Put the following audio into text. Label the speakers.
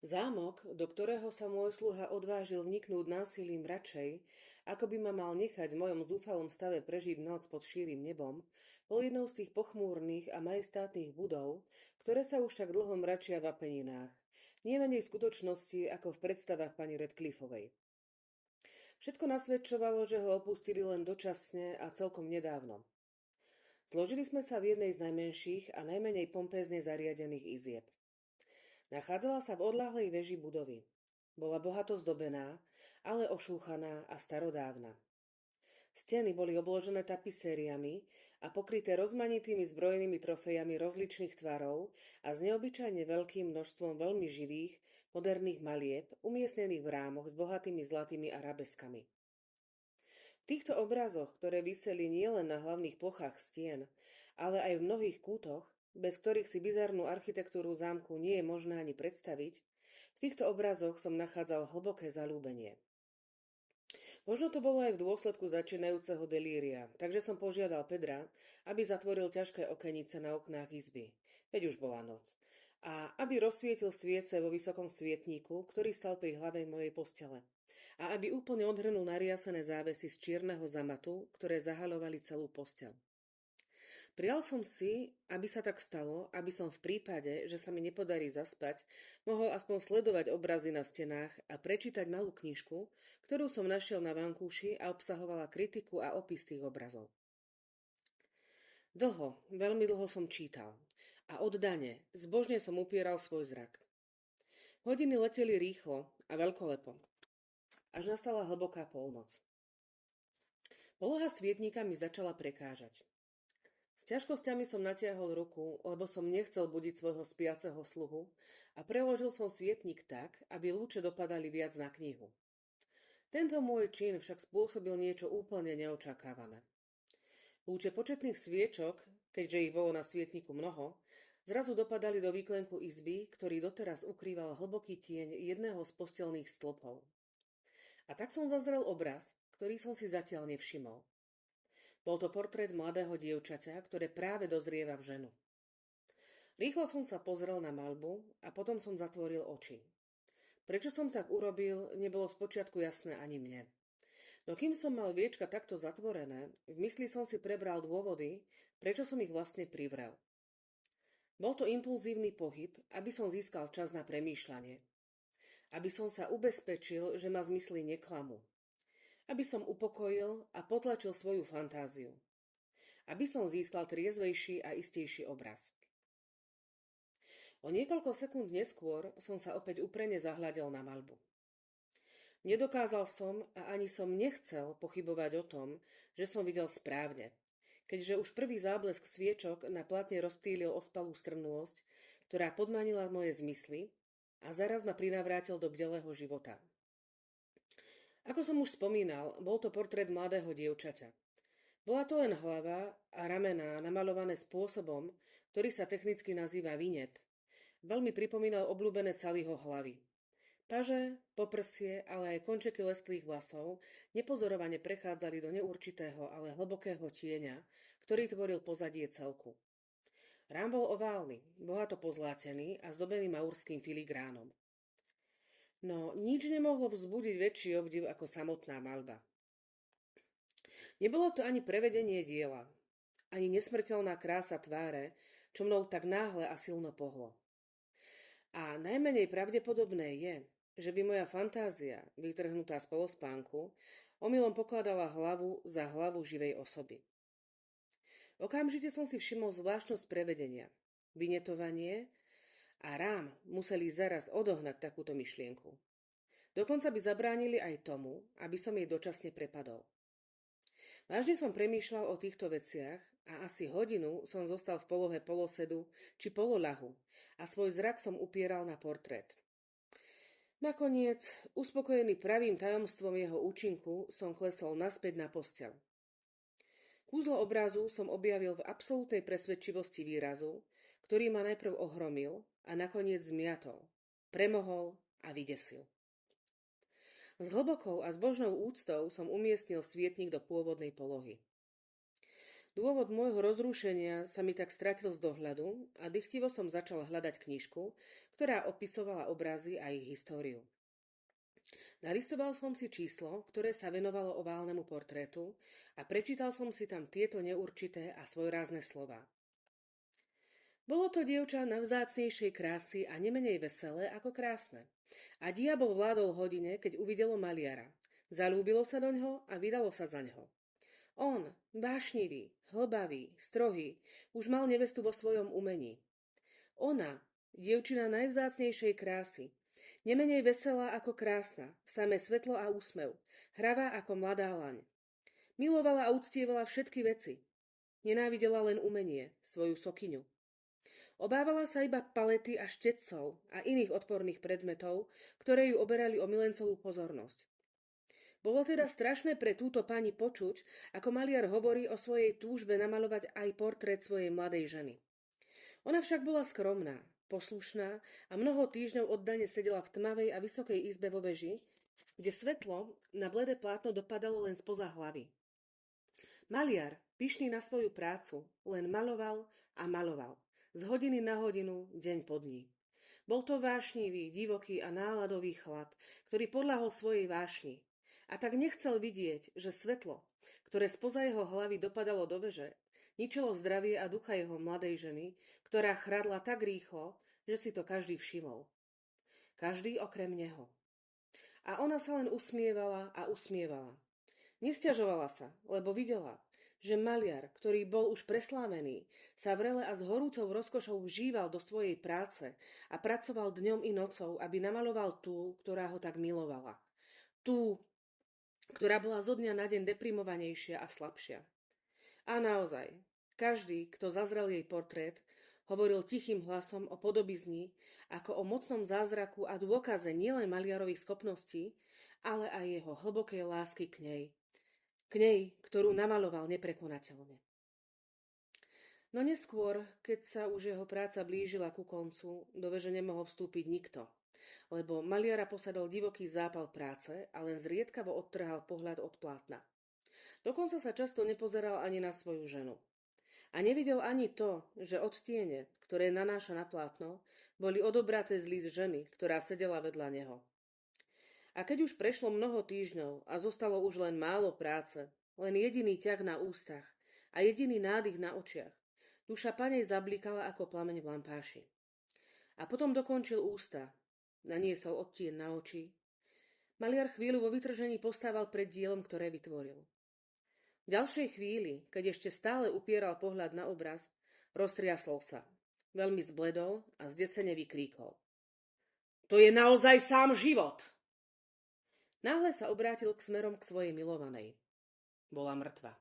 Speaker 1: Zámok, do ktorého sa môj sluha odvážil vniknúť násilím radšej, ako by ma mal nechať v mojom zúfalom stave prežiť noc pod šírim nebom, bol jednou z tých pochmúrnych a majestátnych budov, ktoré sa už tak dlho mračia v Apeninách. Nie menej v skutočnosti ako v predstavách pani Radcliffovej. Všetko nasvedčovalo, že ho opustili len dočasne a celkom nedávno. Zložili sme sa v jednej z najmenších a najmenej pompézne zariadených izieb. Nachádzala sa v odľahlej veži budovy. Bola bohato zdobená, ale ošúchaná a starodávna. Steny boli obložené tapisériami a pokryté rozmanitými zbrojenými trofejami rozličných tvarov a s neobyčajne veľkým množstvom veľmi živých, moderných malieb, umiestnených v rámoch s bohatými zlatými arabeskami. V týchto obrazoch, ktoré viseli nielen na hlavných plochách stien, ale aj v mnohých kútoch, bez ktorých si bizarnú architektúru zámku nie je možné ani predstaviť, v týchto obrazoch som nachádzal hlboké zaľúbenie. Možno to bolo aj v dôsledku začínajúceho delíria, takže som požiadal Pedra, aby zatvoril ťažké okenice na oknách izby, veď už bola noc, a aby rozsvietil sviece vo vysokom svietníku, ktorý stal pri hlave mojej postele, a aby úplne odhrnul nariasené závesy z čierneho zamatu, ktoré zahaľovali celú posteľ. Prijal som si, aby sa tak stalo, aby som v prípade, že sa mi nepodarí zaspať, mohol aspoň sledovať obrazy na stenách a prečítať malú knižku, ktorú som našiel na vankúši a obsahovala kritiku a opis tých obrazov. Dlho, veľmi dlho som čítal a oddane, zbožne som upieral svoj zrak. Hodiny leteli rýchlo a veľkolepo, až nastala hlboká polnoc. Poloha svietnika mi začala prekážať. S ťažkosťami som natiahol ruku, lebo som nechcel budiť svojho spiaceho sluhu a preložil som svietnik tak, aby lúče dopadali viac na knihu. Tento môj čin však spôsobil niečo úplne neočakávané. Lúče početných sviečok, keďže ich bolo na svietniku mnoho, zrazu dopadali do výklenku izby, ktorý doteraz ukrýval hlboký tieň jedného z postelných stĺpov. A tak som zazrel obraz, ktorý som si zatiaľ nevšimol. Bol to portrét mladého dievčaťa, ktoré práve dozrieva v ženu. Rýchlo som sa pozrel na maľbu a potom som zatvoril oči. Prečo som tak urobil, nebolo spočiatku jasné ani mne. No kým som mal viečka takto zatvorené, v mysli som si prebral dôvody, prečo som ich vlastne privrel. Bol to impulzívny pohyb, aby som získal čas na premýšľanie. Aby som sa ubezpečil, že ma zmysly neklamú. Aby som upokojil a potlačil svoju fantáziu. Aby som získal triezvejší a istejší obraz. O niekoľko sekúnd neskôr som sa opäť úprene zahľadel na maľbu. Nedokázal som a ani som nechcel pochybovať o tom, že som videl správne, keďže už prvý záblesk sviečok na platne rozptýlil ospalú strnulosť, ktorá podmanila moje zmysly a zaraz ma prinavrátil do bdelého života. Ako som už spomínal, bol to portrét mladého dievčaťa. Bola to len hlava a ramená namaľované spôsobom, ktorý sa technicky nazýva vinet. Veľmi pripomínal obľúbené Sallyho hlavy. Paže, poprsie, ale aj končeky lesklých vlasov nepozorovane prechádzali do neurčitého, ale hlbokého tieňa, ktorý tvoril pozadie celku. Rám bol oválny, bohato pozlátený a zdobený maurským filigránom. No nič nemohlo vzbudiť väčší obdiv ako samotná maľba. Nebolo to ani prevedenie diela, ani nesmrteľná krása tváre, čo mnou tak náhle a silno pohlo. A najmenej pravdepodobné je, že by moja fantázia, vytrhnutá z polospánku, omylom pokladala hlavu za hlavu živej osoby. Okamžite som si všimol zvláštnosť prevedenia. Vinetovanie a Rám museli zaraz odohnať takúto myšlienku. Dokonca by zabránili aj tomu, aby som jej dočasne prepadol. Vážne som premýšľal o týchto veciach a asi hodinu som zostal v polohe polosedu či poloľahu a svoj zrak som upieral na portrét. Nakoniec, uspokojený pravým tajomstvom jeho účinku, som klesol naspäť na posteľ. Kúzlo obrazu som objavil v absolútnej presvedčivosti výrazu, ktorý ma najprv ohromil a nakoniec zmiatol, premohol a vydesil. S hlbokou a zbožnou úctou som umiestnil svietnik do pôvodnej polohy. Dôvod môjho rozrušenia sa mi tak stratil z dohľadu a dychtivo som začal hľadať knižku, ktorá opisovala obrazy a ich históriu. Nalistoval som si číslo, ktoré sa venovalo oválnemu portrétu a prečítal som si tam tieto neurčité a svojrázne slová. Bolo to dievča navzácnejšej krásy a nemenej veselé ako krásne. A diabol vládol hodine, keď uvidelo maliara. Zalúbilo sa doňho a vydalo sa za ňo. On, vášnivý, hlbavý, strohý, už mal nevestu vo svojom umení. Ona, dievčina najvzácnejšej krásy, nemenej veselá ako krásna, samé svetlo a úsmev, hravá ako mladá laň. Milovala a uctievala všetky veci. Nenávidela len umenie, svoju sokyňu. Obávala sa iba palety a štetcov a iných odporných predmetov, ktoré ju oberali o milencovú pozornosť. Bolo teda strašné pre túto pani počuť, ako maliar hovorí o svojej túžbe namalovať aj portrét svojej mladej ženy. Ona však bola skromná, poslušná a mnoho týždňov oddane sedela v tmavej a vysokej izbe vo veži, kde svetlo na bledé plátno dopadalo len spoza hlavy. Maliar, pyšný na svoju prácu, len maloval a maloval, z hodiny na hodinu, deň po dni. Bol to vášnivý, divoký a náladový chlap, ktorý podľahol svojej vášni. A tak nechcel vidieť, že svetlo, ktoré spoza jeho hlavy dopadalo do veže, ničilo zdravie a ducha jeho mladej ženy, ktorá chradla tak rýchlo, že si to každý všimol. Každý okrem neho. A ona sa len usmievala a usmievala. Nesťažovala sa, lebo videla, že maliar, ktorý bol už preslávený, sa vrele a s horúcou rozkošou vžíval do svojej práce a pracoval dňom i nocou, aby namaloval tú, ktorá ho tak milovala. Tú, ktorá bola zo dňa na deň deprimovanejšia a slabšia. A naozaj, každý, kto zazrel jej portrét, hovoril tichým hlasom o podobizni, ako o mocnom zázraku a dôkaze nielen maliarových schopností, ale aj jeho hlbokej lásky k nej. K nej, ktorú namaloval neprekonateľne. No neskôr, keď sa už jeho práca blížila ku koncu, do veže nemohol vstúpiť nikto, lebo maliara posadol divoký zápal práce a len zriedkavo odtrhal pohľad od plátna. Dokonca sa často nepozeral ani na svoju ženu. A nevidel ani to, že odtiene, ktoré nanáša na plátno, boli odobraté z líc ženy, ktorá sedela vedľa neho. A keď už prešlo mnoho týždňov a zostalo už len málo práce, len jediný ťah na ústach a jediný nádych na očiach, duša panej zablikala ako plameň v lampáši. A potom dokončil ústa, naniesol odtieň na oči. Maliar chvíľu vo vytržení postával pred dielom, ktoré vytvoril. V ďalšej chvíli, keď ešte stále upieral pohľad na obraz, roztriasol sa. Veľmi zbledol a zdesene vykríkol. To je naozaj sám život! Náhle sa obrátil k smerom k svojej milovanej. Bola mŕtva.